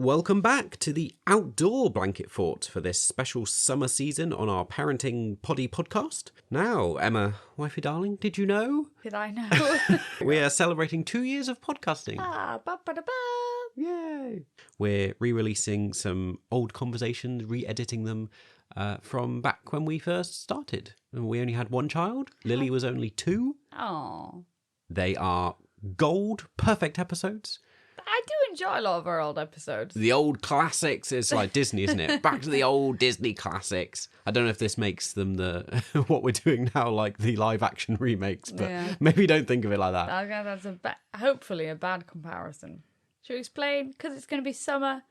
Welcome back to the outdoor blanket fort for this special summer season on our Parenting Poddy podcast. Now, Emma, wifey darling, did you know? Did I know? We are celebrating 2 years of podcasting. Ba-ba-da-ba. Yay! We're re-releasing some old conversations, re-editing them from back when we first started. We only had one child. Lily was only 2. Oh. They are gold, perfect episodes. I do enjoy a lot of our old episodes. The old classics. It's like Disney, isn't it? Back to the old Disney classics. I don't know if this makes them the what we're doing now, like the live action remakes, but maybe don't think of it like that. That's hopefully a bad comparison. Should we explain? Because it's going to be summer.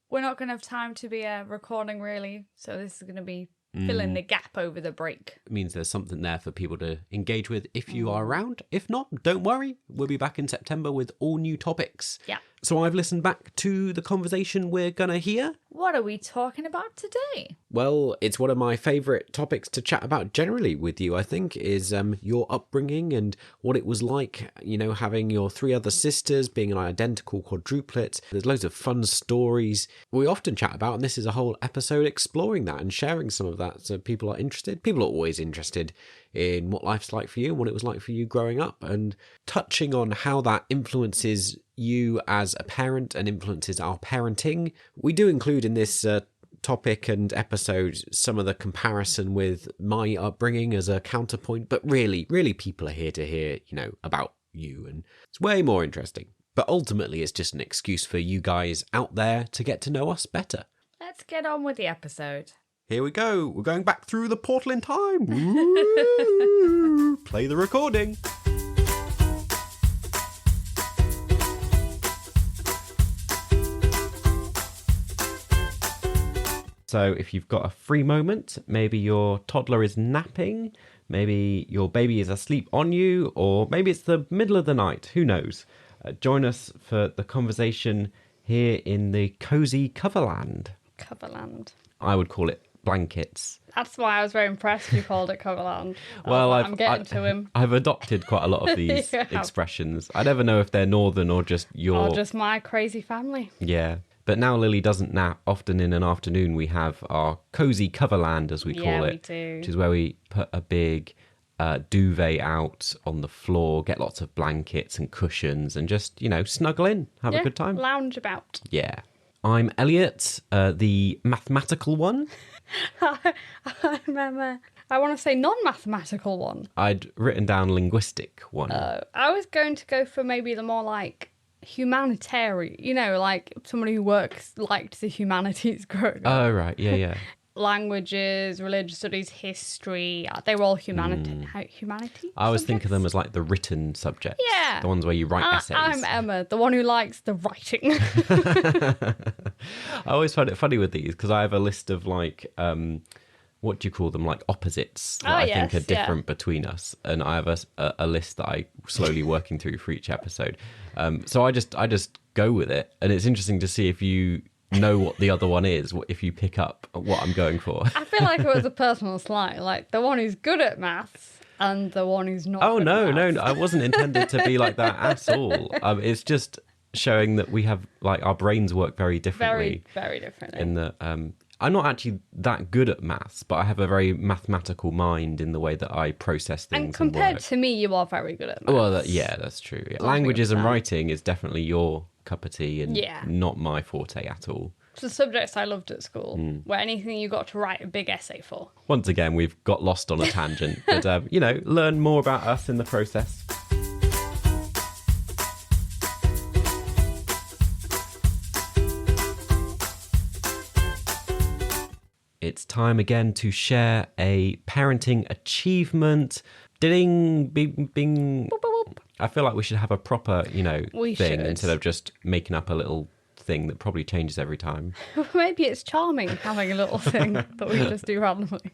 We're not going to have time to be recording, really. So this is going to be filling the gap over the break. It means there's something there for people to engage with if you are around. If not, don't worry. We'll be back in September with all new topics. Yeah. So I've listened back to the conversation we're going to hear. What are we talking about today? Well, it's one of my favourite topics to chat about generally with you, I think, is your upbringing and what it was like, you know, having your 3 other sisters, being an identical quadruplet. There's loads of fun stories we often chat about, and this is a whole episode exploring that and sharing some of that so people are interested. People are always interested in what life's like for you and what it was like for you growing up, and touching on how that influences you as a parent and influences our parenting. We do include in this topic and episode some of the comparison with my upbringing as a counterpoint, but really people are here to hear, you know, about you, and it's way more interesting. But ultimately it's just an excuse for you guys out there to get to know us better. Let's get on with the episode. Here we go. We're going back through the portal in time. Woo! Play the recording. So if you've got a free moment, maybe your toddler is napping, maybe your baby is asleep on you, or maybe it's the middle of the night, who knows? Join us for the conversation here in the cosy coverland. Coverland. I would call it blankets. That's why I was very impressed you called it Coverland. Well, I'm getting to him. I've adopted quite a lot of these expressions. I never know if they're northern or just your... Or just my crazy family. Yeah. But now Lily doesn't nap. Often in an afternoon we have our cosy coverland, as we call it. Yeah, we do. Which is where we put a big duvet out on the floor, get lots of blankets and cushions and just, you know, snuggle in, have a good time. Lounge about. Yeah. I'm Elliot, the mathematical one. I'm Emma. I want to say non-mathematical one. I'd written down linguistic one. I was going to go for maybe the more like humanitarian, you know, like someone who liked the humanities growing up. Oh, right. Yeah. Languages, religious studies, history, they were all humanity. I always think of them as like the written subjects. Yeah. The ones where you write essays. I'm Emma, the one who likes the writing. I always find it funny with these because I have a list of like, what do you call them? Like opposites that I think are different between us. And I have a list that I slowly working through for each episode. So I just go with it. And it's interesting to see if you know what the other one is, if you pick up what I'm going for. I feel like it was a personal slight, like the one who's good at maths and the one who's not. Oh, good at maths. no, I wasn't intended to be like that at all. It's just showing that we have, like, our brains work very differently. Very differently. In the, I'm not actually that good at maths, but I have a very mathematical mind in the way that I process things. And compared work. to me, you are very good at maths. Well, that's true. Yeah. Languages and writing is definitely your cup of tea and not my forte at all. It's the subjects I loved at school, where anything you got to write a big essay for. Once again, we've got lost on a tangent, but, you know, learn more about us in the process. It's time again to share a parenting achievement. Ding, bing, bing. Boop, boop, boop. I feel like we should have a proper, you know, we thing should. Instead of just making up a little thing that probably changes every time. Maybe it's charming having a little thing that we just do randomly.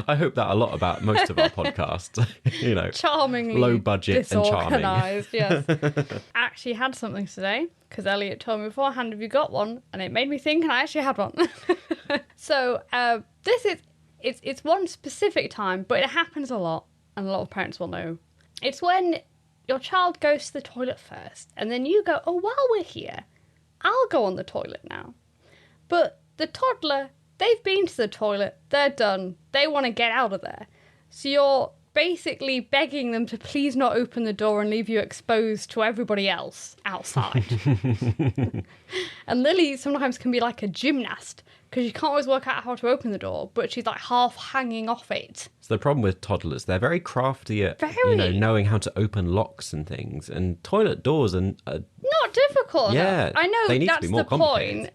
I hope that a lot about most of our podcasts, you know. Charmingly low budget and charming. Yes. I actually had something today because Elliot told me beforehand, have you got one? And it made me think, and I actually had one. So this is, it's one specific time, but it happens a lot, and a lot of parents will know. It's when your child goes to the toilet first, and then you go, oh, while we're here, I'll go on the toilet now. But the toddler, they've been to the toilet, they're done, they want to get out of there. So you're basically begging them to please not open the door and leave you exposed to everybody else outside. And Lily sometimes can be like a gymnast, because she can't always work out how to open the door, but she's like half hanging off it. So the problem with toddlers, they're very crafty at knowing how to open locks and things. And toilet doors and not difficult enough. I know they need that's to be more the point.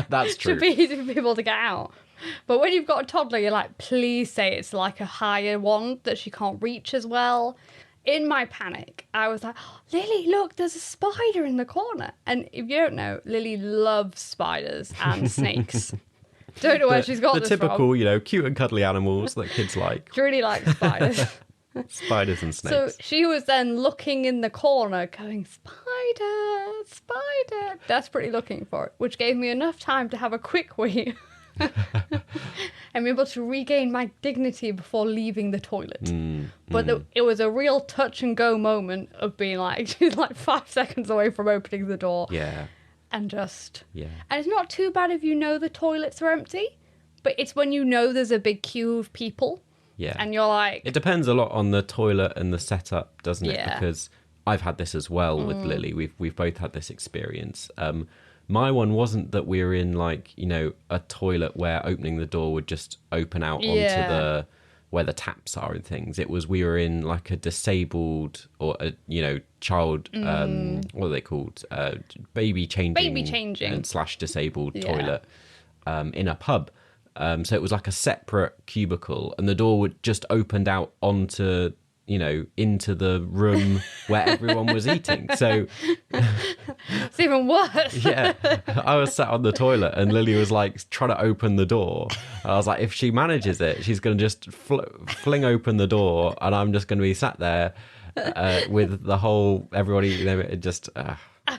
That's true. It should be easy for people to get out. But when you've got a toddler, you're like, please say it's like a higher one that she can't reach as well. In my panic, I was like, oh, Lily, look, there's a spider in the corner. And if you don't know, Lily loves spiders and snakes. Don't know where she's got this from. The typical, from. Cute and cuddly animals that kids like. She really likes spiders. Spiders and snakes. So she was then looking in the corner going, spider, spider, desperately looking for it, which gave me enough time to have a quick wee. I'm able to regain my dignity before leaving the toilet. But it was a real touch and go moment of being like, she's like 5 seconds away from opening the door. Yeah. And just... Yeah. And it's not too bad if you know the toilets are empty, but it's when you know there's a big queue of people. Yeah. And you're like... It depends a lot on the toilet and the setup, doesn't it? Yeah. Because I've had this as well with Lily. We've both had this experience. My one wasn't that we were in a toilet where opening the door would just open out onto where the taps are and things. It was we were in like a disabled or a child what are they called, baby changing and / disabled toilet in a pub. So it was like a separate cubicle, and the door would just opened out onto into the room where everyone was eating. So it's even worse. Yeah. I was sat on the toilet and Lily was like trying to open the door. And I was like, if she manages it, she's going to just fling open the door and I'm just going to be sat there with the whole, everybody, just...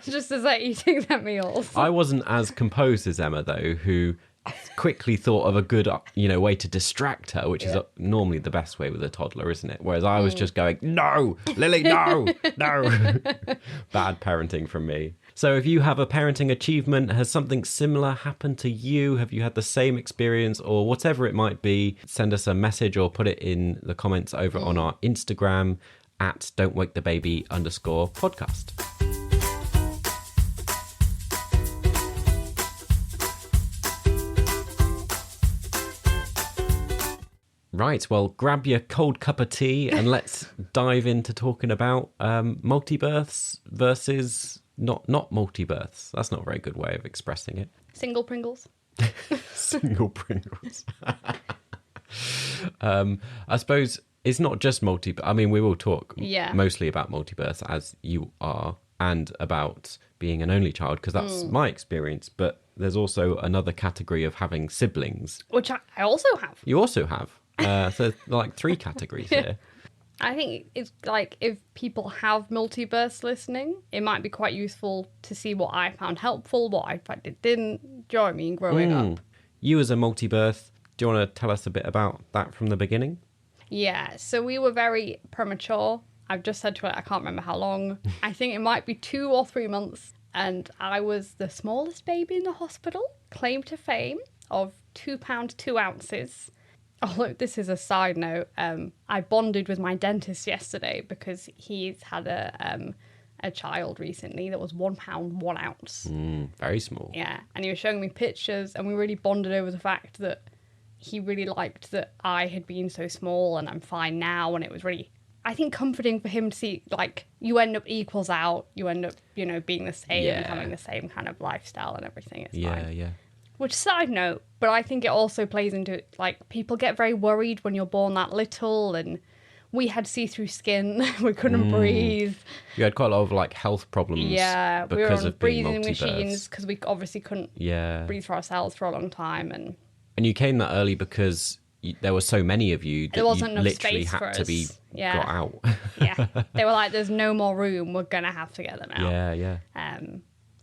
Just as they're eating their meals. I wasn't as composed as Emma, though, who quickly thought of a good, way to distract her, which is normally the best way with a toddler, isn't it? Whereas I was just going, no, Lily, no, no. Bad parenting from me. So if you have a parenting achievement, has something similar happened to you? Have you had the same experience or whatever it might be? Send us a message or put it in the comments over on our Instagram at don'twakethebaby_podcast. Right, well, grab your cold cup of tea and let's dive into talking about multibirths versus not multibirths. That's not a very good way of expressing it. Single Pringles. Single Pringles. I suppose it's not just I mean, we will talk mostly about multibirths as you are and about being an only child because that's my experience. But there's also another category of having siblings. Which I also have. You also have. So like 3 categories here. I think it's like if people have multibirths listening, it might be quite useful to see what I found helpful, what I found it didn't. Do you know what I mean? Growing up. You as a multibirth, do you want to tell us a bit about that from the beginning? Yeah, so we were very premature. I've just said to it, I can't remember how long. I think it might be 2 or 3 months. And I was the smallest baby in the hospital, claim to fame of 2 pounds 2 ounces. Oh, look, this is a side note. I bonded with my dentist yesterday because he's had a child recently that was 1 pound 1 ounce. Very small. Yeah, and he was showing me pictures and we really bonded over the fact that he really liked that I had been so small and I'm fine now. And it was really, I think, comforting for him to see, like, you end up equals out. You end up, being the same and having the same kind of lifestyle and everything. It's fine. Yeah. Which, side note, but I think it also plays into, like, people get very worried when you're born that little, and we had see-through skin, we couldn't breathe. You had quite a lot of, like, health problems because we were on of breathing machines, because we obviously couldn't breathe for ourselves for a long time. And you came that early because there were so many of you that there wasn't you enough literally space had for to us. be got out. Yeah, they were like, there's no more room, we're going to have to get them out. Yeah.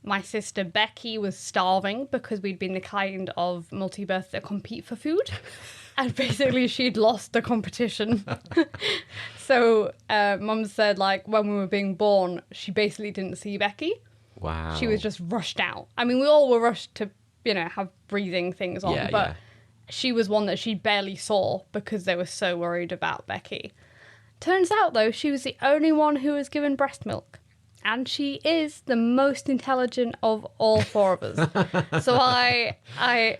My sister Becky was starving because we'd been the kind of multibirth that compete for food. And basically she'd lost the competition. So Mum said, like, when we were being born, she basically didn't see Becky. Wow. She was just rushed out. I mean, we all were rushed to, have breathing things on, but she was one that she barely saw because they were so worried about Becky. Turns out, though, she was the only one who was given breast milk. And she is the most intelligent of all four of us. So I,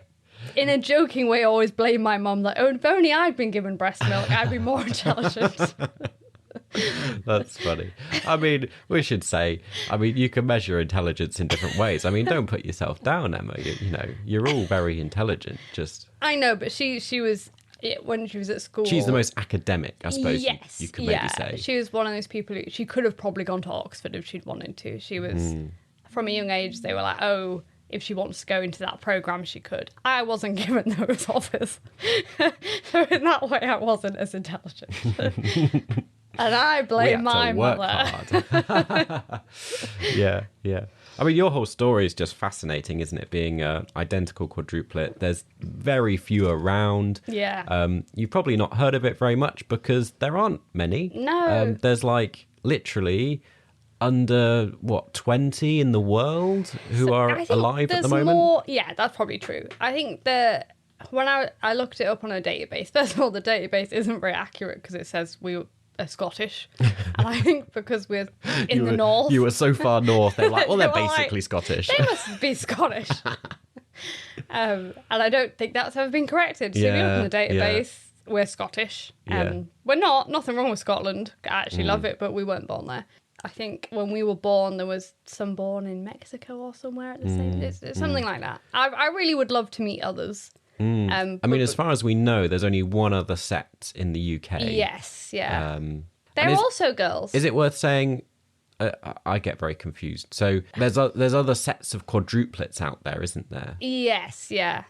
in a joking way, always blame my mum that, if only I'd been given breast milk, I'd be more intelligent. That's funny. I mean, we should say, you can measure intelligence in different ways. Don't put yourself down, Emma. You're all very intelligent. I know, but she was, when she was at school. She's the most academic, I suppose. Yes, you could maybe say. She was one of those people who, she could have probably gone to Oxford if she'd wanted to. She was, from a young age, they were like, oh, if she wants to go into that programme, she could. I wasn't given those offers. So in that way, I wasn't as intelligent. And I blame my mother. Hard. Yeah. Your whole story is just fascinating, isn't it? Being an identical quadruplet. There's very few around. Yeah. You've probably not heard of it very much because there aren't many. No. There's literally under 20 in the world who are alive at the moment. Yeah, that's probably true. I think when I looked it up on a database, first of all, the database isn't very accurate because it says we are Scottish. And I think because we're in the north. You were so far north, they're like, well, they're basically Scottish. They must be Scottish. And I don't think that's ever been corrected. So if you look in the database, we're Scottish. We're not. Nothing wrong with Scotland. I actually love it, but we weren't born there. I think when we were born, there was some born in Mexico or somewhere at the same. It's something like that. I really would love to meet others. As far as we know, there's only one other set in the UK. Yes, yeah. They're also girls. Is it worth saying? I get very confused. So there's other sets of quadruplets out there, isn't there? Yes, yeah.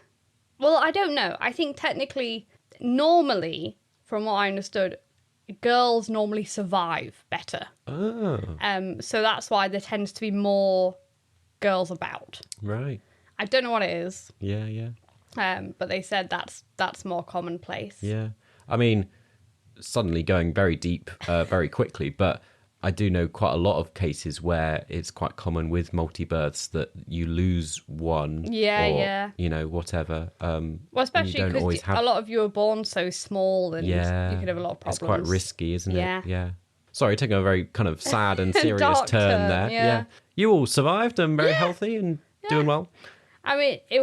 Well, I don't know. I think technically, normally, from what I understood, girls normally survive better. Oh. So that's why there tends to be more girls about. Right. I don't know what it is. Yeah. But they said that's more commonplace. Yeah. Suddenly going very deep very quickly, but I do know quite a lot of cases where it's quite common with multibirths that you lose one. Yeah. Whatever. Well, especially because a lot of you are born so small and you could have a lot of problems. It's quite risky, isn't it? Yeah. Sorry, taking a very kind of sad and serious turn there. Yeah. You all survived and very healthy and doing well. I think it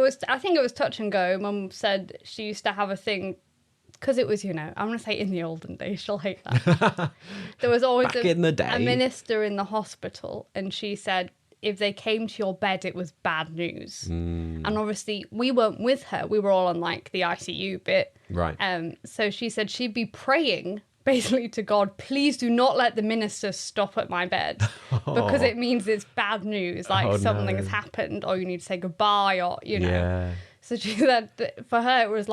was touch and go. Mum said she used to have a thing, because it was, I'm going to say in the olden days, she'll hate that. There was always a minister in the hospital, and she said if they came to your bed, it was bad news. And obviously, we weren't with her. We were all on, the ICU bit. Right. So she said she'd be praying, basically, to God, please do not let the minister stop at my bed, because it means it's bad news, something has happened, or you need to say goodbye, or, Yeah. So she said that for her, it was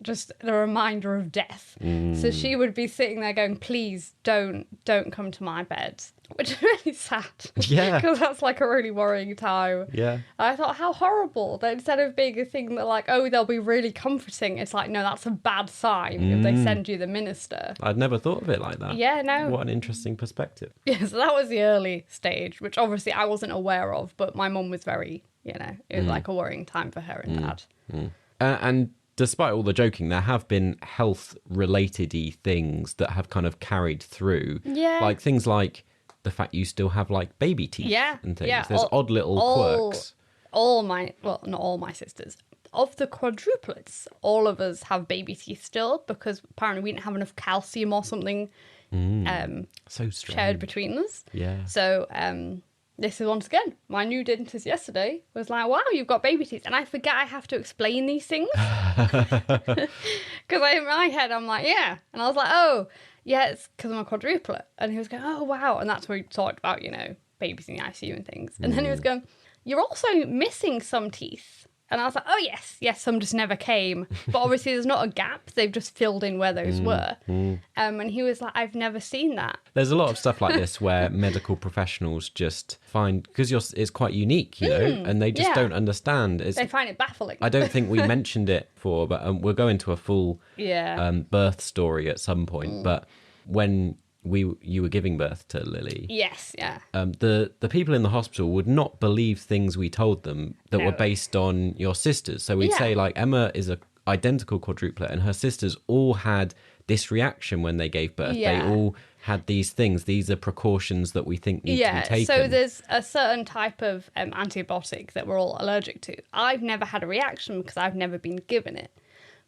just the reminder of death. So she would be sitting there going, please don't come to my bed, which is really sad. Yeah. Because that's a really worrying time. Yeah. And I thought, how horrible that instead of being a thing that they'll be really comforting, it's no, that's a bad sign if they send you the minister. I'd never thought of it like that. Yeah, no. What an interesting perspective. Yeah, so that was the early stage, which obviously I wasn't aware of, but my mum was very, it was a worrying time for her and dad. And despite all the joking, there have been health-related-y things that have kind of carried through. Yeah. Things like the fact you still have, baby teeth and things. Yeah. There's odd little quirks. Not all my sisters. Of the quadruplets, all of us have baby teeth still, because apparently we didn't have enough calcium or something So strange. shared between us. Yeah. So, this is once again, my new dentist yesterday was like, wow, you've got baby teeth. And I forget I have to explain these things. Because in my head, I'm like, yeah. And I was like, oh, yeah, it's because I'm a quadruplet. And he was going, oh, wow. And that's where we talked about, babies in the ICU and things. And then he was going, you're also missing some teeth. And I was like, oh, yes, some just never came. But obviously there's not a gap. They've just filled in where those were. And he was like, I've never seen that. There's a lot of stuff like this where medical professionals just find, because it's quite unique, and they just don't understand. They find it baffling. I don't think we mentioned it before, but we'll go into a full birth story at some point. But when you were giving birth to Lily, Yes, yeah. the people in the hospital would not believe things we told them that were based on your sisters. So we'd say like Emma is a identical quadruplet and her sisters all had this reaction when they gave birth. Yeah. They all had these things. These are precautions that we think need to be taken. So there's a certain type of antibiotic that we're all allergic to. I've never had a reaction because I've never been given it.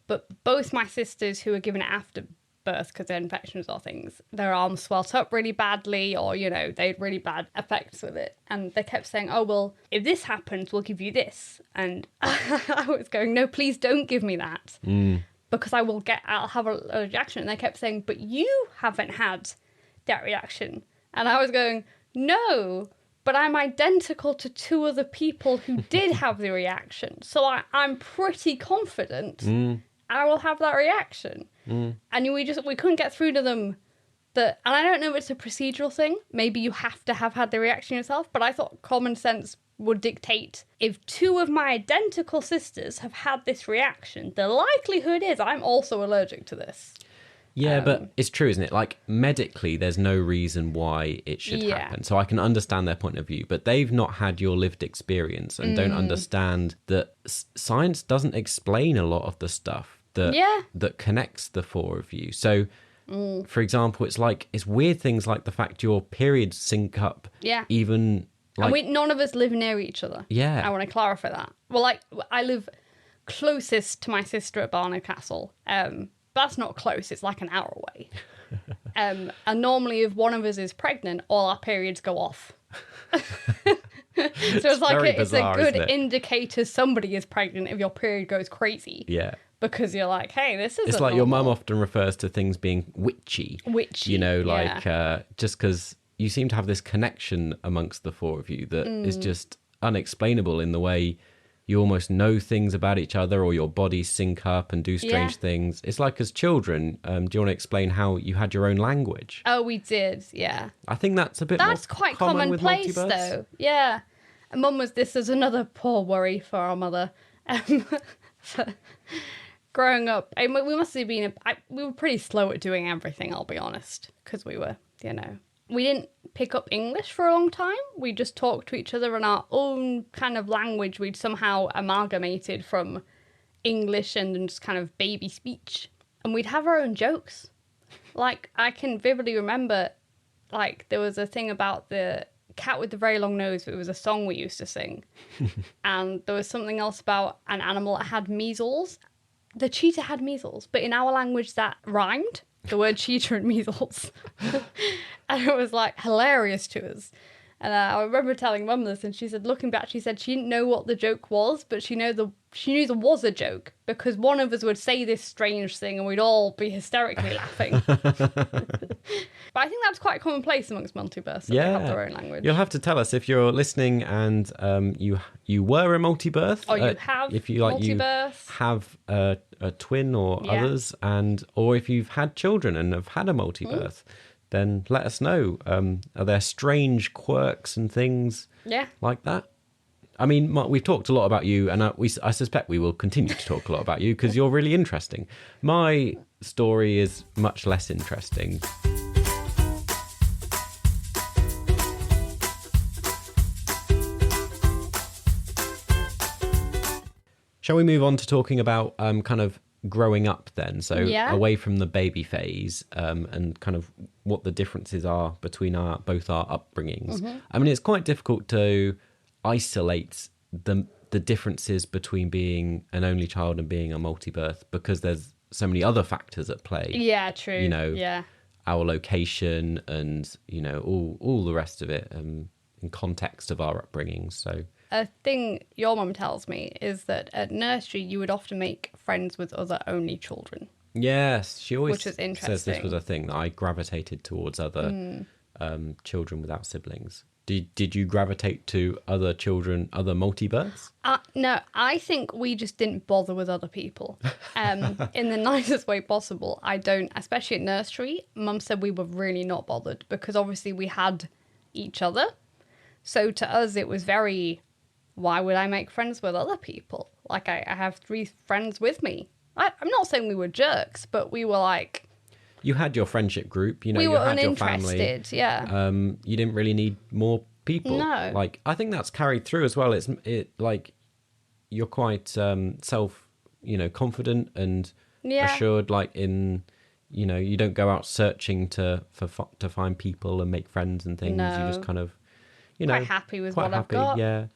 But both my sisters who were given it after birth because they're infections or things, their arms swelled up really badly, or, you know, they had really bad effects with it. And they kept saying, oh, well, if this happens, we'll give you this. And I was going, no, please don't give me that. Because I'll have a reaction. And they kept saying, but you haven't had that reaction. And I was going, no, but I'm identical to 2 other people who did have the reaction. So I'm pretty confident I will have that reaction. And we couldn't get through to them and I don't know if it's a procedural thing. Maybe you have to have had the reaction yourself, but I thought common sense would dictate if 2 of my identical sisters have had this reaction, the likelihood is I'm also allergic to this. Yeah, but it's true, isn't it? Like, medically, there's no reason why it should happen. So I can understand their point of view, but they've not had your lived experience and don't understand that science doesn't explain a lot of the stuff that connects the 4 of you. So, for example, it's weird things like the fact your periods sync up. Yeah. Even like... And none of us live near each other. Yeah. I want to clarify that. Well, like, I live closest to my sister at Barnard Castle. That's not close, it's like an hour away. And normally if one of us is pregnant, all our periods go off. So it's like it's a good indicator somebody is pregnant if your period goes crazy. Yeah. Because you're like, hey, this is It's like your mum often refers to things being witchy. Witchy. You know, like just because you seem to have this connection amongst the 4 of you that is just unexplainable in the way you almost know things about each other, or your bodies sync up and do strange things. It's like as children, do you want to explain how you had your own language? Oh, we did, yeah. I think that's a bit That's more quite common with commonplace, multibirths. though. Yeah. And Mum this is another poor worry for our mother. Growing up, we must have been, we were pretty slow at doing everything, I'll be honest, because we were, you know, we didn't pick up English for a long time. We just talked to each other in our own kind of language we'd somehow amalgamated from English and just kind of baby speech. And we'd have our own jokes. Like, I can vividly remember, like, there was a thing about the cat with the very long nose. It was a song we used to sing. And there was something else about an animal that had measles. The cheetah had measles, but in our language that rhymed, the word cheetah and measles. And it was like hilarious to us. And I remember telling Mum this, and she said, looking back, she said she didn't know what the joke was, but she knew there was a joke because one of us would say this strange thing and we'd all be hysterically laughing. But I think that's quite commonplace amongst multibirths. They have their own language. You'll have to tell us if you're listening and you were a multibirth, or you have if you multibirth, have a twin or others, or if you've had children and have had a multibirth. Then let us know. Are there strange quirks and things like that? I mean, Mark, we've talked a lot about you, and I suspect we will continue to talk a lot about you because you're really interesting. My story is much less interesting. Shall we move on to talking about kind of growing up then? So away from the baby phase and kind of what the differences are between both our upbringings. I mean, it's quite difficult to isolate the differences between being an only child and being a multibirth because there's so many other factors at play. Yeah, true. You know, our location and, you know, all the rest of it in context of our upbringings. So a thing your mum tells me is that at nursery you would often make friends with other only children. Yes, she always which is interesting. Says this was a thing that I gravitated towards other children without siblings. Did you gravitate to other children, other multibirths? No, I think we just didn't bother with other people in the nicest way possible. I don't, especially at nursery. Mum said we were really not bothered because obviously we had each other. So to us, it was very, why would I make friends with other people? Like I have 3 friends with me. I'm not saying we were jerks, but we were like... you had your friendship group, you know, we you were had your family. uninterested, yeah. You didn't really need more people. No. Like, I think that's carried through as well. It like, you're quite self, you know, confident and assured, like in, you know, you don't go out searching to find people and make friends and things. No. You just kind of, you know, Quite happy with what I've got. Yeah.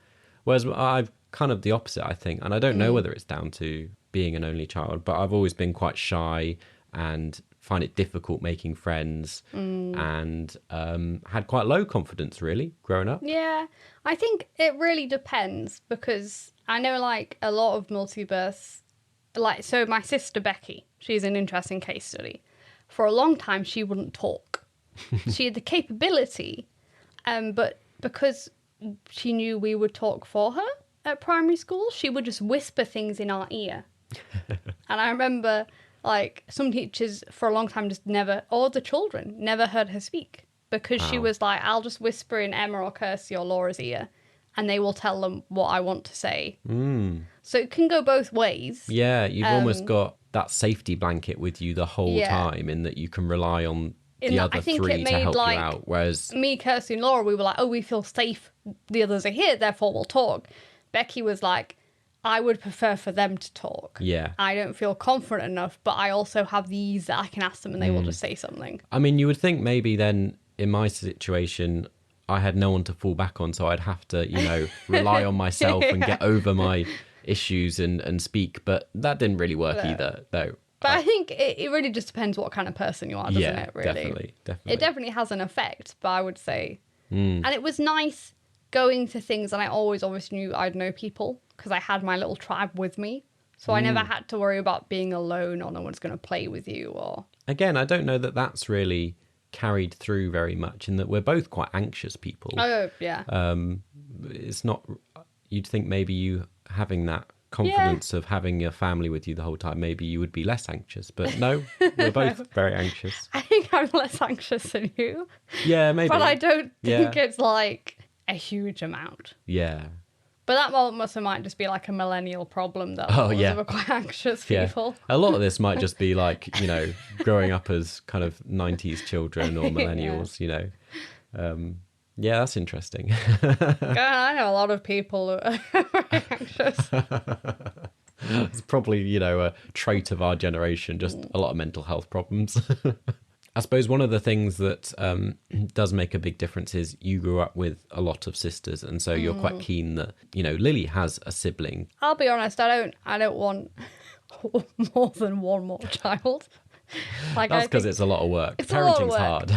Whereas I've kind of the opposite, I think, and I don't know whether it's down to being an only child, but I've always been quite shy and find it difficult making friends, and had quite low confidence really growing up. Yeah, I think it really depends, because I know like a lot of multibirths, like, so my sister Becky, she's an interesting case study. For a long time she wouldn't talk. She had the capability, but because she knew we would talk for her at primary school, she would just whisper things in our ear. And I remember, like, some teachers for a long time just never, or the children, never heard her speak. Because she was like, I'll just whisper in Emma or Kirsty or Laura's ear, and they will tell them what I want to say. So it can go both ways. Yeah, you've almost got that safety blanket with you the whole time, in that you can rely on the other three to help you out. Whereas me, Kirsty and Laura, we were like, oh, we feel safe. The others are here, therefore we'll talk. Becky was like, I would prefer for them to talk. Yeah. I don't feel confident enough, but I also have these that I can ask them and they will just say something. I mean, you would think maybe then in my situation, I had no one to fall back on, so I'd have to, you know, rely on myself and get over my issues and speak. But that didn't really work either, though. But I think it really just depends what kind of person you are, doesn't it, really? Definitely. It definitely has an effect, but I would say... And it was nice going to things, and I always knew I'd know people, because I had my little tribe with me. So I never had to worry about being alone or no one's going to play with you. Or again, I don't know that that's really carried through very much, in that we're both quite anxious people. Oh, yeah. It's not... You'd think maybe you having that confidence of having your family with you the whole time, maybe you would be less anxious. But no, we're both very anxious. I think I'm less anxious than you. Yeah, maybe. But I don't think it's like a huge amount. Yeah. But that also might just be like a millennial problem, that a lot of us are quite anxious people. A lot of this might just be like, you know, growing up as kind of 90s children or millennials, you know. Yeah, that's interesting. I know a lot of people who are very anxious. It's probably, you know, a trait of our generation, just a lot of mental health problems. I suppose one of the things that does make a big difference is you grew up with a lot of sisters, and so you're quite keen that, you know, Lily has a sibling. I'll be honest, I don't want more than one more child. Like, that's because it's a lot of work. Parenting's hard.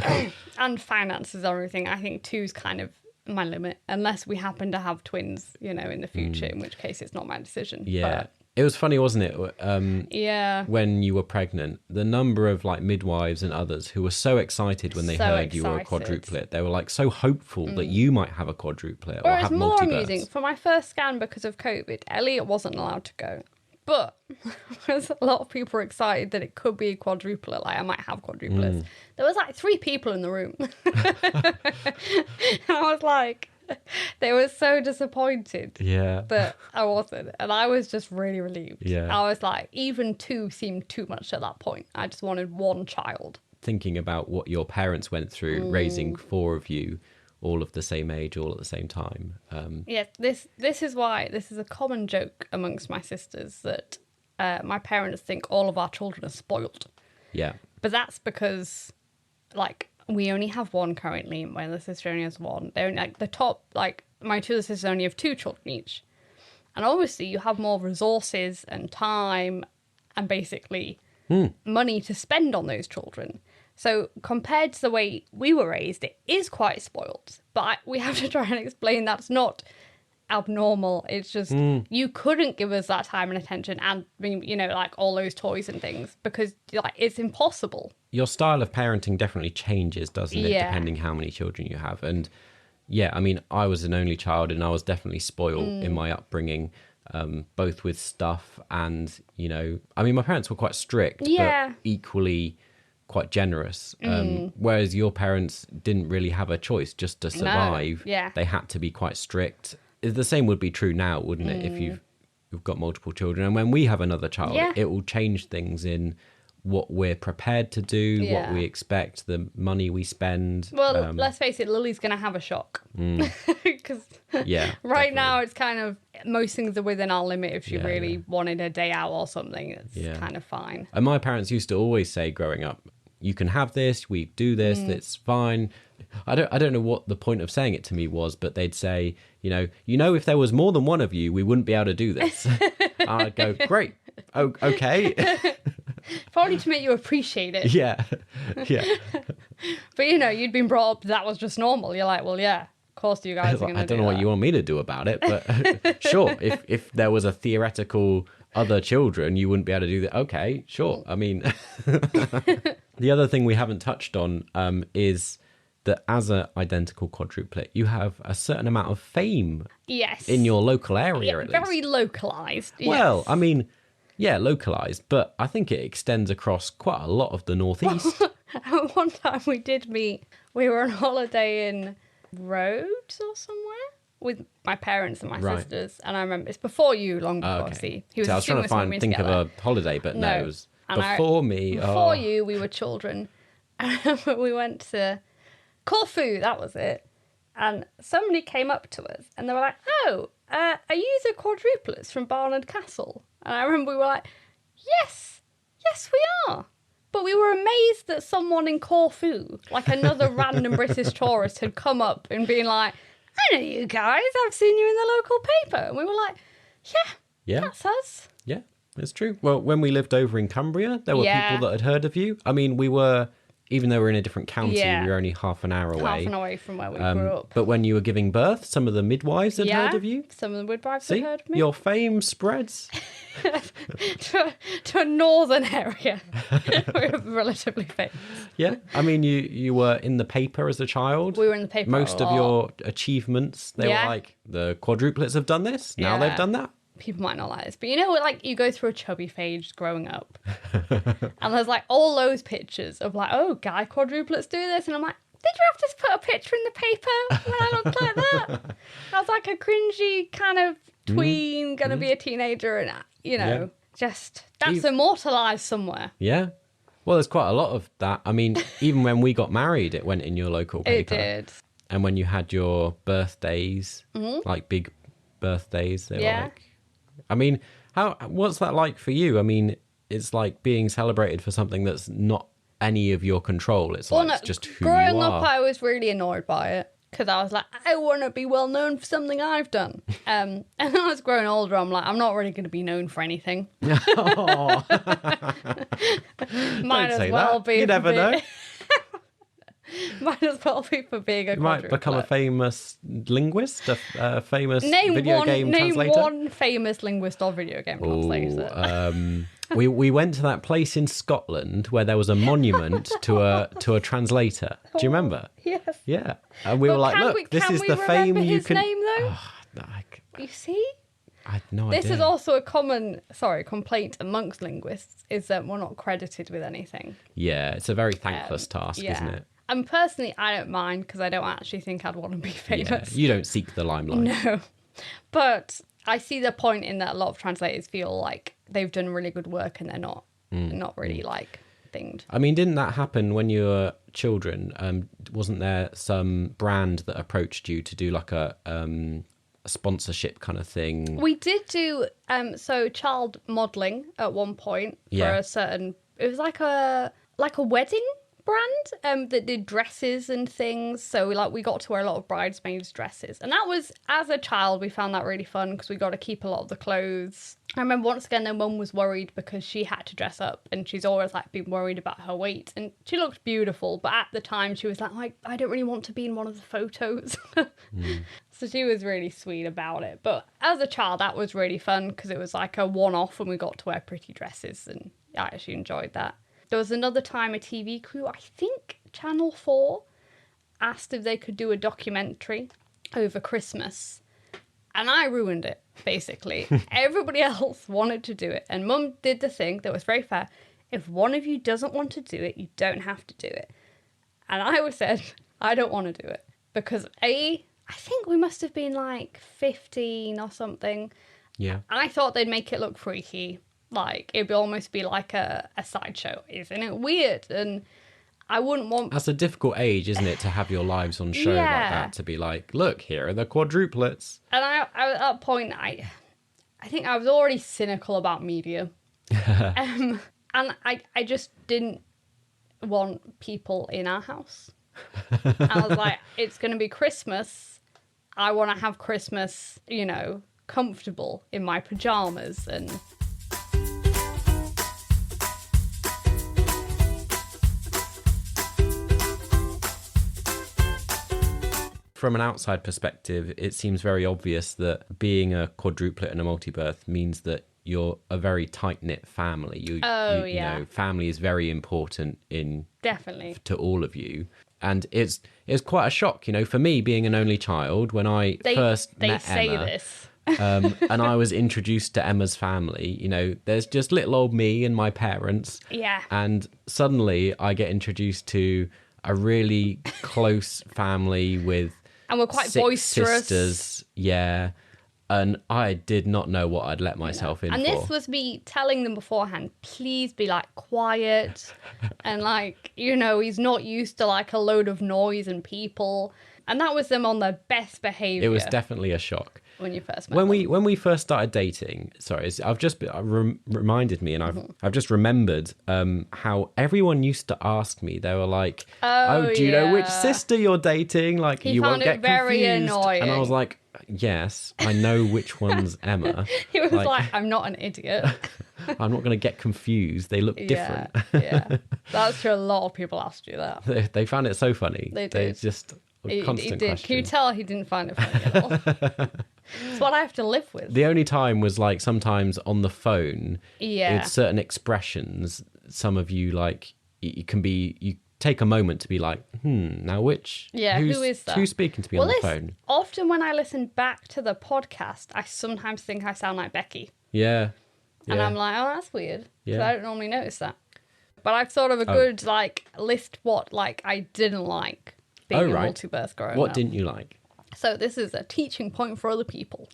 And finances and everything. I think two's kind of my limit, unless we happen to have twins, you know, in the future, in which case it's not my decision. Yeah. But it was funny, wasn't it? When you were pregnant, the number of like midwives and others who were so excited when they heard you were a quadruplet. They were like so hopeful that you might have a quadruplet or have it's more multibirths. amusing. For my first scan, because of COVID, Elliot wasn't allowed to go. But there's a lot of people were excited that it could be a quadruplet, like I might have quadruplets. There was like 3 people in the room. And I was like, they were so disappointed that I wasn't. And I was just really relieved. Yeah. I was like, even 2 seemed too much at that point. I just wanted 1 child. Thinking about what your parents went through, raising 4 of you, all of the same age, all at the same time. Yeah, this is why this is a common joke amongst my sisters, that my parents think all of our children are spoiled. Yeah. But that's because, like, we only have 1 currently. My other sister only has 1. They're only, like, the top, like, my 2 other sisters only have 2 children each. And obviously you have more resources and time and basically money to spend on those children. So compared to the way we were raised, it is quite spoiled. But we have to try and explain that's not abnormal. It's just you couldn't give us that time and attention and, you know, like all those toys and things, because like it's impossible. Your style of parenting definitely changes, doesn't it, depending how many children you have. And yeah, I mean, I was an only child and I was definitely spoiled in my upbringing, both with stuff and, you know, I mean, my parents were quite strict, but equally quite generous, whereas your parents didn't really have a choice just to survive. They had to be quite strict. The same would be true now, wouldn't it, if you've got multiple children. And when we have another child, it will change things in what we're prepared to do, what we expect, the money we spend. Well, let's face it, Lily's going to have a shock. Because right now it's kind of, most things are within our limit. If she really wanted a day out or something, it's kind of fine. And my parents used to always say growing up, you can have this, we do this, it's fine. I don't know what the point of saying it to me was, but they'd say, if there was more than one of you, we wouldn't be able to do this. I'd go, great, okay. Probably to make you appreciate it. Yeah. But you'd been brought up that was just normal. You're like, well, yeah, of course you guys are going to do that. I don't know what you want me to do about it, but sure, if there was a theoretical other children, you wouldn't be able to do that. Okay, sure. I mean, the other thing we haven't touched on is that as an identical quadruplet, you have a certain amount of fame in your local area, at least. Very localised. Well, I mean, yeah, localised, but I think it extends across quite a lot of the northeast. One time we did meet, we were on holiday in Rhodes or somewhere with my parents and my sisters, and I remember it's before you, long before. Okay. See, he was so I was trying to think of a holiday, but no, it was before me. Before you, we were children. We went to Corfu, that was it. And somebody came up to us and they were like, "Oh, are you the quadruplets from Barnard Castle?" And I remember we were like, yes, we are. But we were amazed that someone in Corfu, like another random British tourist, had come up and been like, "I know you guys, I've seen you in the local paper." And we were like, yeah, that's us. Yeah, it's true. Well, when we lived over in Cumbria, there were people that had heard of you. I mean, we were, even though we're in a different county, we were only half an hour away. Half an hour away from where we grew up. But when you were giving birth, some of the midwives had heard of you. Some of the midwives had heard of me. Your fame spreads. to a northern area. We're relatively famous. Yeah, I mean, you were in the paper as a child. We were in the paper Most of your achievements, they were like, the quadruplets have done this, now they've done that. People might not like this, but like you go through a chubby phase growing up, and there's like all those pictures of like, oh, guy quadruplets do this, and I'm like, did you have to put a picture in the paper when I looked like that? I was like a cringy kind of tween, gonna be a teenager, and just that's immortalised somewhere. Yeah. Well, there's quite a lot of that. I mean, even when we got married, it went in your local paper. It did. And when you had your birthdays, like big birthdays, they were like, I mean, what's that like for you? I mean, it's like being celebrated for something that's not any of your control. It's it's just who you are. Growing up, I was really annoyed by it because I was like, I want to be well known for something I've done. And then I was growing older, I'm like, I'm not really going to be known for anything. Might as well be. You never know. Might as well be for being a quadruplet. You might become a famous linguist, a famous video game translator. Name one famous linguist or video game translator. We went to that place in Scotland where there was a monument to a translator. Do you remember? Yes. Yeah. And we were like, look, this is the fame you can... Name, though? You see? I had no idea. This is also a complaint amongst linguists, is that we're not credited with anything. Yeah, it's a very thankless task, isn't it? And personally, I don't mind because I don't actually think I'd want to be famous. Yeah, you don't seek the limelight. No. But I see the point in that a lot of translators feel like they've done really good work and they're not really like thinged. I mean, didn't that happen when you were children? Wasn't there some brand that approached you to do like a sponsorship kind of thing? We did do child modelling at one point for a certain... It was like a wedding brand that did dresses and things, so we got to wear a lot of bridesmaids dresses, and that was, as a child, we found that really fun because we got to keep a lot of the clothes. I remember once again their mum was worried because she had to dress up and she's always been worried about her weight, and she looked beautiful, but at the time she was like, I don't really want to be in one of the photos. So she was really sweet about it, but as a child that was really fun because it was like a one-off and we got to wear pretty dresses, and I actually enjoyed that. There was another time a TV crew, I think Channel 4, asked if they could do a documentary over Christmas. And I ruined it, basically. Everybody else wanted to do it. And Mum did the thing that was very fair. If one of you doesn't want to do it, you don't have to do it. And I said, I don't want to do it. Because I think we must have been 15 or something. Yeah. And I thought they'd make it look freaky. Like, it'd almost be like a sideshow. Isn't it weird? And I wouldn't want... That's a difficult age, isn't it, to have your lives on show like that, to be like, look, here are the quadruplets. And I at that point, I think I was already cynical about media. And I just didn't want people in our house. I was like, it's going to be Christmas. I want to have Christmas, you know, comfortable in my pajamas and... From an outside perspective, it seems very obvious that being a quadruplet and a multibirth means that you're a very tight-knit family. You know, family is very important definitely to all of you. And it's quite a shock, you know, for me being an only child when I first met Emma. This. And I was introduced to Emma's family. You know, there's just little old me and my parents. Yeah. And suddenly I get introduced to a really close family with... And we're quite 6 boisterous. sisters, yeah. And I did not know what I'd let myself in for. And this was me telling them beforehand, please be like quiet. And like, you know, he's not used to like a load of noise and people. And that was them on their best behaviour. It was definitely a shock. When you first met when we first started dating, I've just reminded me, and I've just remembered how everyone used to ask me. They were like, "Oh, do you know which sister you're dating? Like, you won't get very confused." Annoying. And I was like, "Yes, I know which one's Emma." He was like, "I'm not an idiot. I'm not going to get confused. They look different." Yeah, that's true. A lot of people asked you that. They found it so funny. They did. They just constant did. question. Can you tell he didn't find it funny at all? It's what I have to live with. The only time was like sometimes on the phone. Yeah. With certain expressions, some of you like you take a moment to be like, now which? Yeah, who is that? Who's speaking to me on the phone? Often when I listen back to the podcast, I sometimes think I sound like Becky. Yeah. And I'm like, oh, that's weird. Yeah. 'Cause I don't normally notice that. But I've thought of a good like list what like I didn't like being a multibirth growing up. What didn't you like? So this is a teaching point for other people.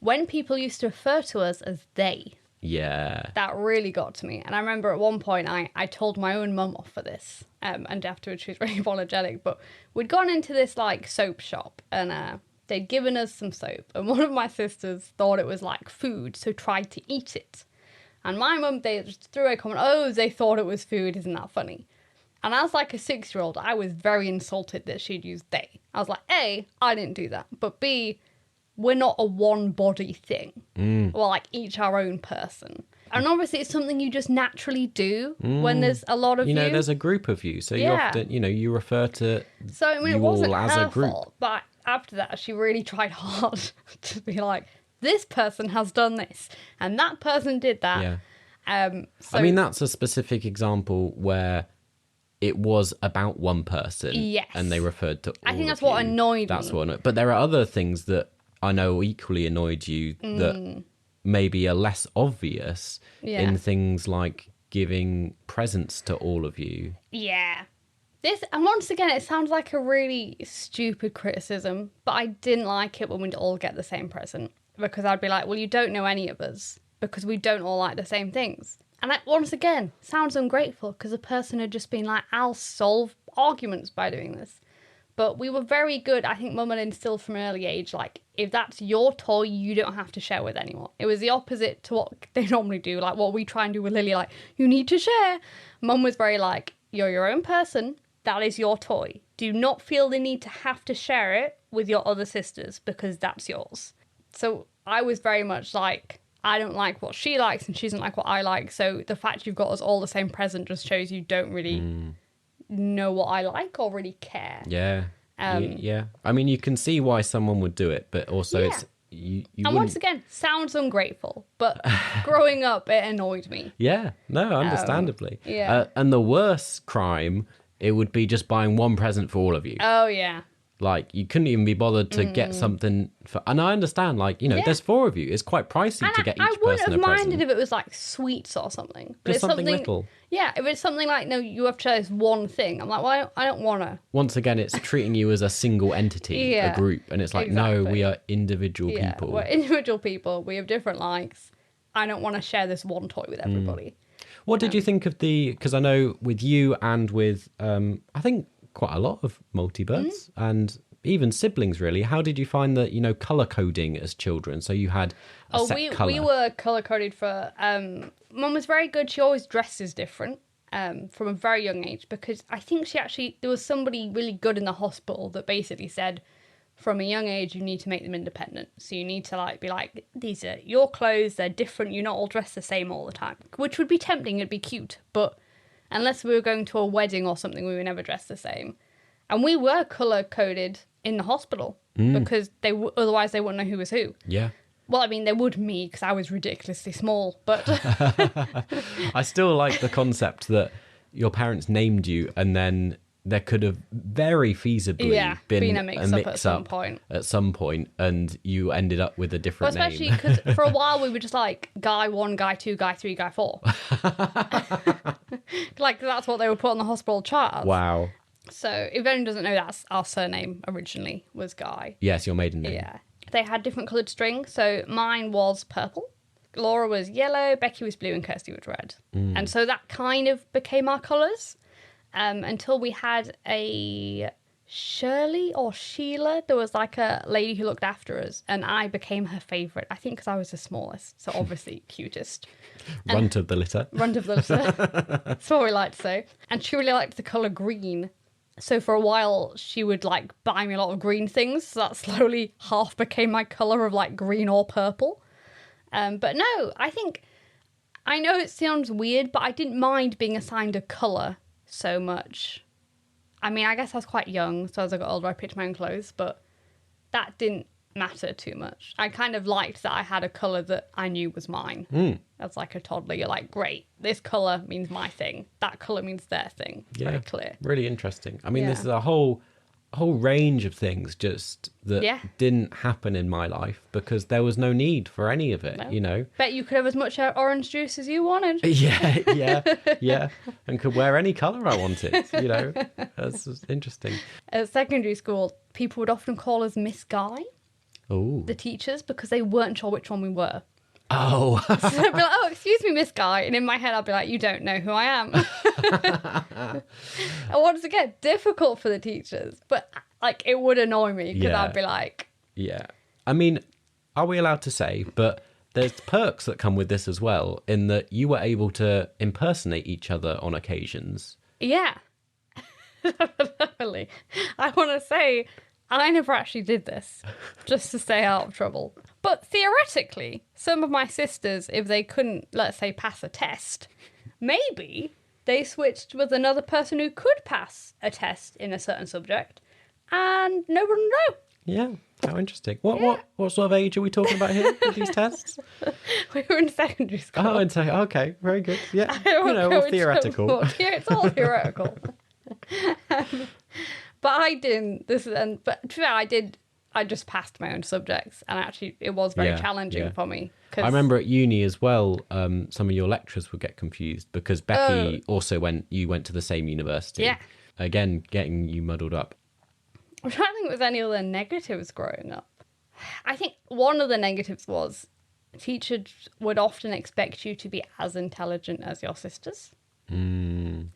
When people used to refer to us as they. Yeah. That really got to me. And I remember at one point I told my own mum off for this. And afterwards she was very apologetic. But we'd gone into this like soap shop and they'd given us some soap. And one of my sisters thought it was like food, so tried to eat it. And my mum, they just threw a comment, oh, they thought it was food. Isn't that funny? And as like a 6-year-old, I was very insulted that she'd used they. I was like, A, I didn't do that. But B, we're not a one body thing. We're like each our own person. And obviously it's something you just naturally do when there's a lot of you. You know, there's a group of you. So you often, you know, you refer to so, I mean, you it wasn't all as her a group. fault, but after that, she really tried hard to be like, this person has done this and that person did that. Yeah. So, I mean, that's a specific example where it was about one person. Yes. And they referred to all I think that's of you. what annoyed me. That's what annoyed. But there are other things that I know equally annoyed you that maybe are less obvious in things like giving presents to all of you. Yeah. This, and once again, it sounds like a really stupid criticism, but I didn't like it when we'd all get the same present. Because I'd be like, well, you don't know any of us because we don't all like the same things. And that, once again, sounds ungrateful because the person had just been like, I'll solve arguments by doing this. But we were very good. I think Mum had instilled from an early age, like, if that's your toy, you don't have to share with anyone. It was the opposite to what they normally do, like what we try and do with Lily, like, you need to share. Mum was very like, you're your own person. That is your toy. Do not feel the need to have to share it with your other sisters because that's yours. So I was very much like, I don't like what she likes and she doesn't like what I like. So the fact you've got us all the same present just shows you don't really know what I like or really care. Yeah. Yeah. I mean, you can see why someone would do it, but also it's... You and once again, sounds ungrateful, but growing up, it annoyed me. Yeah. No, understandably. Yeah. And the worst crime, it would be just buying one present for all of you. Oh, yeah. Like, you couldn't even be bothered to get something for... And I understand, like, you know, there's 4 of you. It's quite pricey to get each person a present. I wouldn't have minded if it was, like, sweets or something. But just something little. Yeah, if it's something like, no, you have to choose one thing. I'm like, well, I don't want to. Once again, it's treating you as a single entity, a group. And it's like, no, we are individual people. We're individual people. We have different likes. I don't want to share this one toy with everybody. What did you think of because I know with you and with, I think quite a lot of multibirths and even siblings really, how did you find the, colour coding as children? So you had a set colour. We were colour coded for, Mum was very good. She always dresses different from a very young age, because I think there was somebody really good in the hospital that basically said, from a young age, you need to make them independent. So you need to be like, these are your clothes, they're different, you're not all dressed the same all the time. Which would be tempting, it'd be cute, but unless we were going to a wedding or something, we were never dressed the same. And we were colour-coded in the hospital, because otherwise they wouldn't know who was who. Yeah. Well, I mean, they would me, because I was ridiculously small, but... I still like the concept that your parents named you and then there could have very feasibly been a mix-up at some point and you ended up with a different name. Especially because for a while we were just like guy 1, guy 2, guy 3, guy 4. That's what they were put on the hospital chart as. Wow. So if anyone doesn't know, that's our surname originally was Guy. Yes, your maiden name. Yeah. They had different coloured string. So mine was purple, Laura was yellow, Becky was blue, and Kirsty was red. And so that kind of became our colours. Until we had a Shirley or Sheila. There was a lady who looked after us, and I became her favourite. I think because I was the smallest, so obviously cutest. Runt of the litter. Runt of the litter. That's what we like to say. And she really liked the colour green. So for a while, she would buy me a lot of green things. So that slowly half became my colour of green or purple. But no, I know it sounds weird, but I didn't mind being assigned a colour so much. I mean, I guess I was quite young, so as I got older, I picked my own clothes, but that didn't matter too much. I kind of liked that I had a colour that I knew was mine. As a toddler, you're like, great, this colour means my thing. That colour means their thing. It's very clear. Really interesting. I mean, this is a whole range of things just that didn't happen in my life because there was no need for any of it, Bet you could have as much orange juice as you wanted. Yeah. And could wear any colour I wanted, That's just interesting. At secondary school, people would often call us Miss Guy, the teachers, because they weren't sure which one we were. Oh. So they'd be like, oh, excuse me, Miss Guy. And in my head, I'd be like, you don't know who I am. And once again, difficult for the teachers. But, it would annoy me because I'd be like... Yeah. I mean, are we allowed to say, but there's perks that come with this as well, in that you were able to impersonate each other on occasions. Yeah. Definitely. I want to say... I never actually did this, just to stay out of trouble. But theoretically, some of my sisters, if they couldn't, let's say, pass a test, maybe they switched with another person who could pass a test in a certain subject, and no one would know. Yeah, how interesting. What sort of age are we talking about here with these tests? We were in secondary school. Oh, okay, very good. Yeah, all theoretical. Yeah, it's all theoretical. But I didn't. But to be fair, I did. I just passed my own subjects, and actually, it was very challenging for me. I remember at uni as well. Some of your lecturers would get confused because Becky also went to the same university. Yeah. Again, getting you muddled up. I'm trying to think of any other negatives growing up. I think one of the negatives was teachers would often expect you to be as intelligent as your sisters.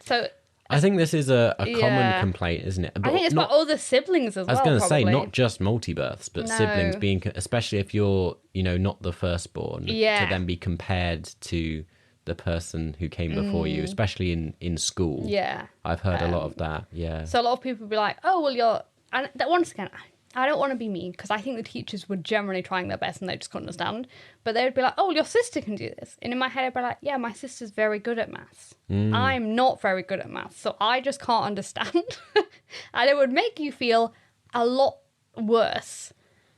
So. I think this is a common complaint, isn't it? But I think it's about other siblings as well. I was going to say, not just multibirths, but siblings being, especially if you're, not the firstborn, to then be compared to the person who came before you, especially in school. Yeah. I've heard a lot of that, yeah. So a lot of people would be like, oh, well, you're... And once again, I don't want to be mean, because I think the teachers were generally trying their best and they just couldn't understand. But they would be like, oh, your sister can do this. And in my head, I'd be like, yeah, my sister's very good at maths. I'm not very good at maths, so I just can't understand. And it would make you feel a lot worse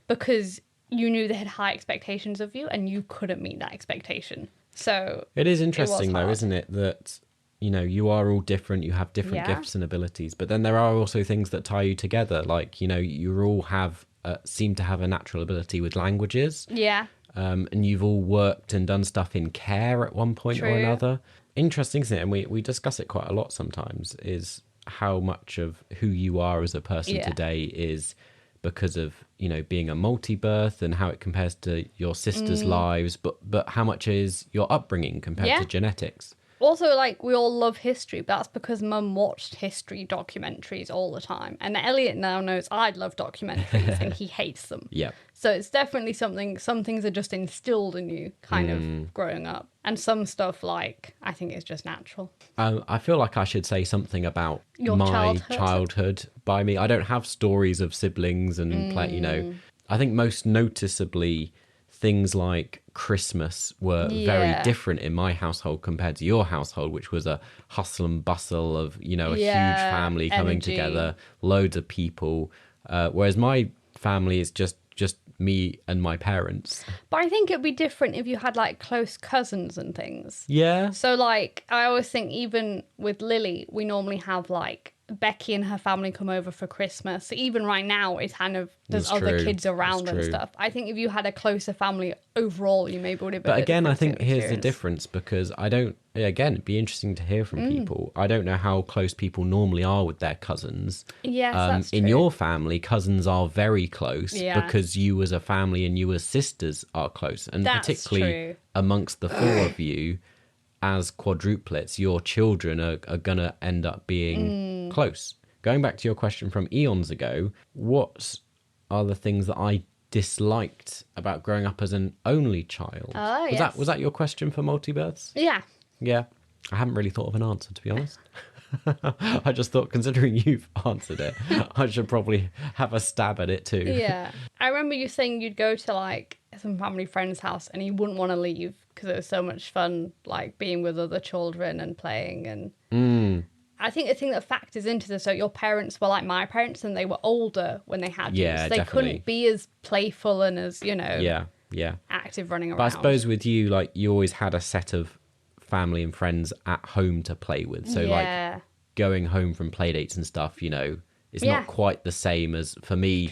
because you knew they had high expectations of you and you couldn't meet that expectation. So it is interesting, though, isn't it, that... you are all different, you have different gifts and abilities, but then there are also things that tie you together. You all seem to have a natural ability with languages. Yeah. And you've all worked and done stuff in care at one point or another. Interesting, isn't it? And we discuss it quite a lot sometimes, is how much of who you are as a person today is because of, you know, being a multi-birth and how it compares to your sisters' lives, but how much is your upbringing compared to genetics? Also, like, we all love history, but that's because Mum watched history documentaries all the time. And Elliot now knows I love documentaries and he hates them. Yeah. So it's definitely something, some things are just instilled in you kind of growing up. And some stuff, like, I think is just natural. I feel like I should say something about Your my childhood. By me, I don't have stories of siblings and you know, I think most noticeably things like Christmas were very different in my household compared to your household, which was a hustle and bustle of, you know, a huge family coming together, loads of people. Whereas my family is just me and my parents. But I think it'd be different if you had, like, close cousins and things. Yeah. So, like, I always think even with Lily, we normally have, like, Becky and her family come over for Christmas. So even right now, it's kind of, there's other kids around and stuff. I think if you had a closer family overall, you maybe would have. But again, I think here's the difference, because I don't, again, it'd be interesting to hear from people. I don't know how close people normally are with their cousins. Yes, that's true. In your family, cousins are very close because you as a family and you as sisters are close. And that's particularly amongst the four of you, as quadruplets, your children are going to end up being close. Going back to your question from eons ago, what are the things that I disliked about growing up as an only child? Was that your question for multibirths? Yeah. Yeah. I haven't really thought of an answer, to be honest. I just thought, considering you've answered it, I should probably have a stab at it too. Yeah. I remember you saying you'd go to, like, some family friend's house and you wouldn't want to leave because it was so much fun, like, being with other children and playing. And I think the thing that factors into this, so your parents were like my parents and they were older when they had you. So they couldn't be as playful and as, you know, active running around. But I suppose with you, like, you always had a set of family and friends at home to play with. So, like, going home from play dates and stuff, you know, it's not quite the same as, for me,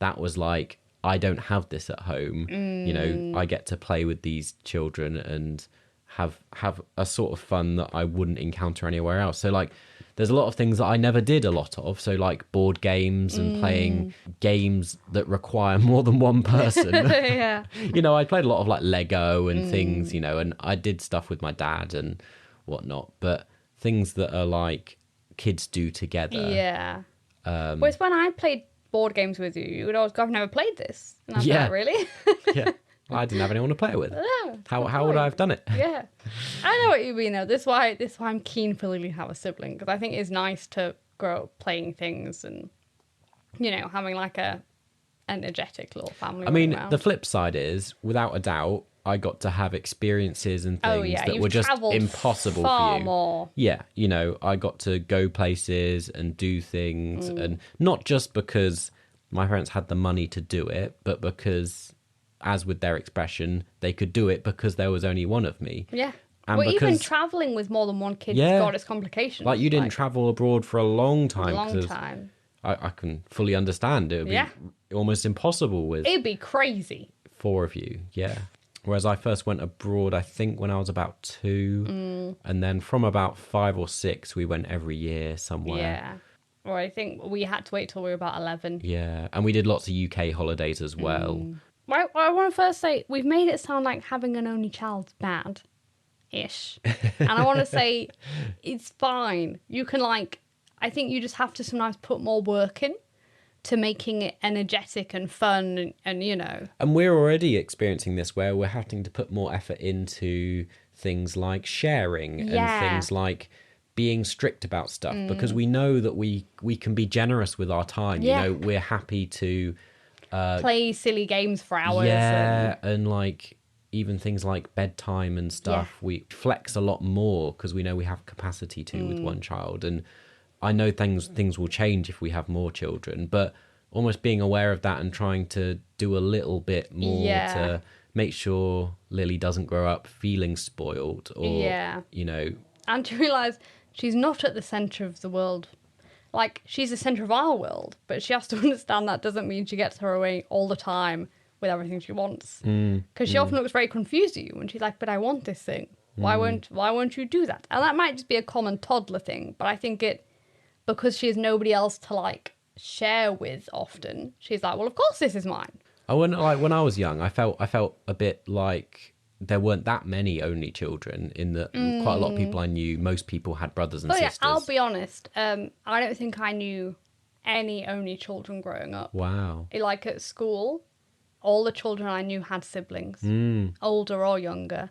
that was like, I don't have this at home. You know, I get to play with these children and have a sort of fun that I wouldn't encounter anywhere else. So, like, there's a lot of things that I never did a lot of. So, like, board games and playing games that require more than one person. You know, I played a lot of, like, Lego and things, you know, and I did stuff with my dad and whatnot. But things that are, like, kids do together. Yeah. Whereas when I played board games with you, you would always go, I've never played this. And I was like, really? Yeah. I didn't have anyone to play it with. No, how would I have done it? Yeah. I know what you mean, though. This is why I'm keen for Lily to have a sibling, because I think it's nice to grow up playing things and, you know, having, like, a energetic little family. I mean, around. The flip side is, without a doubt, I got to have experiences and things that were just impossible for you. More. Yeah, you know, I got to go places and do things, and not just because my parents had the money to do it, but because, as with their expression, they could do it because there was only one of me. Yeah. And well, even travelling with more than one kid's got its complications. Like, you didn't travel abroad for a long time. A long time. I can fully understand. It would be almost impossible with... It'd be crazy. 4 of you, yeah. Whereas I first went abroad, I think, when I was about 2. And then from about 5 or 6, we went every year somewhere. Yeah. Or I think we had to wait till we were about 11. Yeah. And we did lots of UK holidays as well. Well, I want to first say, we've made it sound like having an only child's bad-ish. And I want to say, it's fine. You can, like, I think you just have to sometimes put more work in to making it energetic and fun and you know. And we're already experiencing this where we're having to put more effort into things like sharing and things like being strict about stuff because we know that we can be generous with our time. You know, we're happy to... play silly games for hours. Yeah, and like even things like bedtime and stuff, we flex a lot more because we know we have capacity to with one child. And I know things will change if we have more children, but almost being aware of that and trying to do a little bit more to make sure Lily doesn't grow up feeling spoiled or, you know. And to realise she's not at the centre of the world. Like, she's the centre of our world, but she has to understand that doesn't mean she gets her way all the time with everything she wants. Because she often looks very confused at you when she's like, but I want this thing. Why won't you do that? And that might just be a common toddler thing, but I think because she has nobody else to, like, share with often, she's like, well, of course this is mine. When I was young, I felt a bit like there weren't that many only children, in that quite a lot of people I knew, most people had brothers and sisters. Yeah, I'll be honest. I don't think I knew any only children growing up. Wow. Like at school, all the children I knew had siblings, older or younger.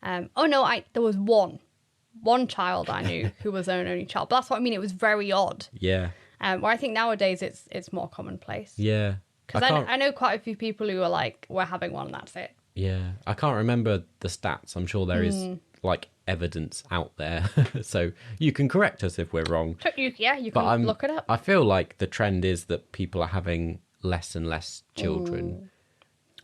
There was one child I knew who was their own only child. But that's what I mean. It was very odd. Yeah. Where I think nowadays it's more commonplace. Yeah. Because I know quite a few people who are like, we're having one and that's it. Yeah. I can't remember the stats. I'm sure there is like evidence out there. So you can correct us if we're wrong. You can look it up. I feel like the trend is that people are having less and less children.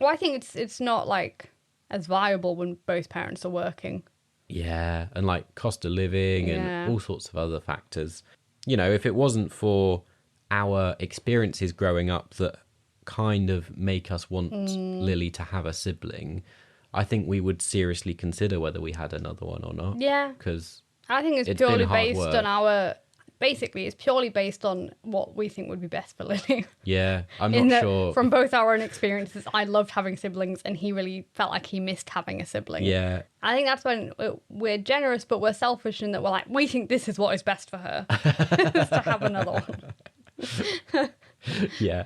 Well, I think it's not like as viable when both parents are working. Yeah, and like cost of living and all sorts of other factors. You know, if it wasn't for our experiences growing up that kind of make us want Lily to have a sibling, I think we would seriously consider whether we had another one or not. Yeah. Because I think it's purely based on our... Basically, it's purely based on what we think would be best for Lily. Yeah, I'm not sure. From both our own experiences, I loved having siblings and he really felt like he missed having a sibling. Yeah. I think that's when we're generous, but we're selfish in that we're like, we think this is what is best for her. Is to have another one. Yeah.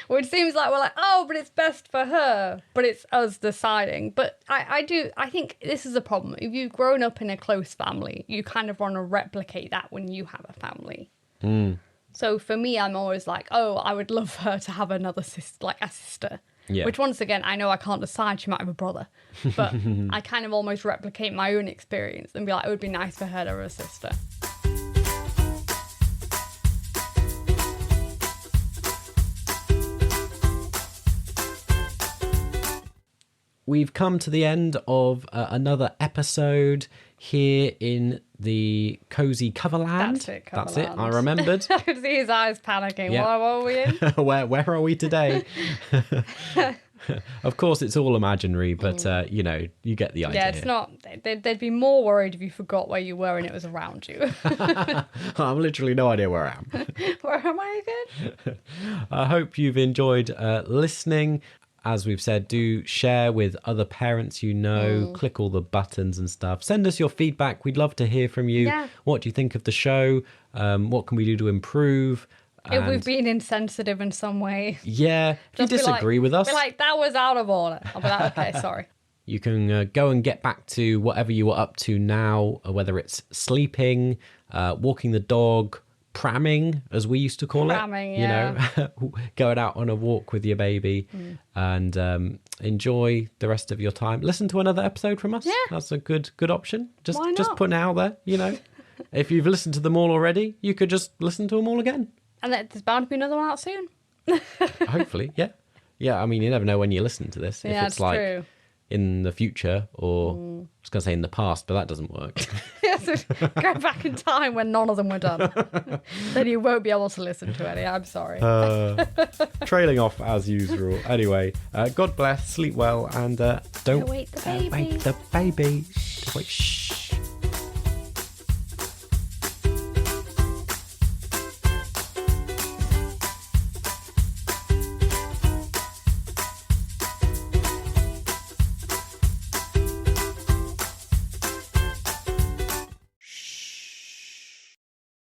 Which seems like we're like, oh, but it's best for her. But it's us deciding. But I think this is a problem. If you've grown up in a close family, you kind of want to replicate that when you have a family. So for me, I'm always like, oh, I would love her to have another sister, like a sister. Yeah. Which once again, I know I can't decide, she might have a brother. But I kind of almost replicate my own experience and be like, it would be nice for her to have a sister. We've come to the end of another episode here in the Cozy Coverland. That's it, I remembered. I could see his eyes panicking. Yeah. What are we in? Where are we today? Of course, it's all imaginary, but, you get the idea. Yeah, it's not... They'd be more worried if you forgot where you were and it was around you. I have literally no idea where I am. Where am I again? I hope you've enjoyed listening. As we've said, do share with other parents you know, click all the buttons and stuff. Send us your feedback. We'd love to hear from you. Yeah. What do you think of the show? What can we do to improve? If we've been insensitive in some way. Yeah, if you disagree with us. Be like, that was out of order. I'll be like, okay, sorry. You can go and get back to whatever you are up to now, whether it's sleeping, walking the dog, pramming, as we used to call pramming, it. Yeah. Going out on a walk with your baby and enjoy the rest of your time. Listen to another episode from us. Yeah. That's a good option. Just Why not? putting it out there, If you've listened to them all already, you could just listen to them all again. And there's bound to be another one out soon. Hopefully, yeah. Yeah, I mean, you never know when you listen to this. Yeah, if it's like true. In the future or I was going to say in the past, but that doesn't work. Yes, go back in time when none of them were done. Then you won't be able to listen to any. I'm sorry. Trailing off as usual. Anyway, God bless, sleep well, and don't wake the baby. wake the baby. Wait, shh.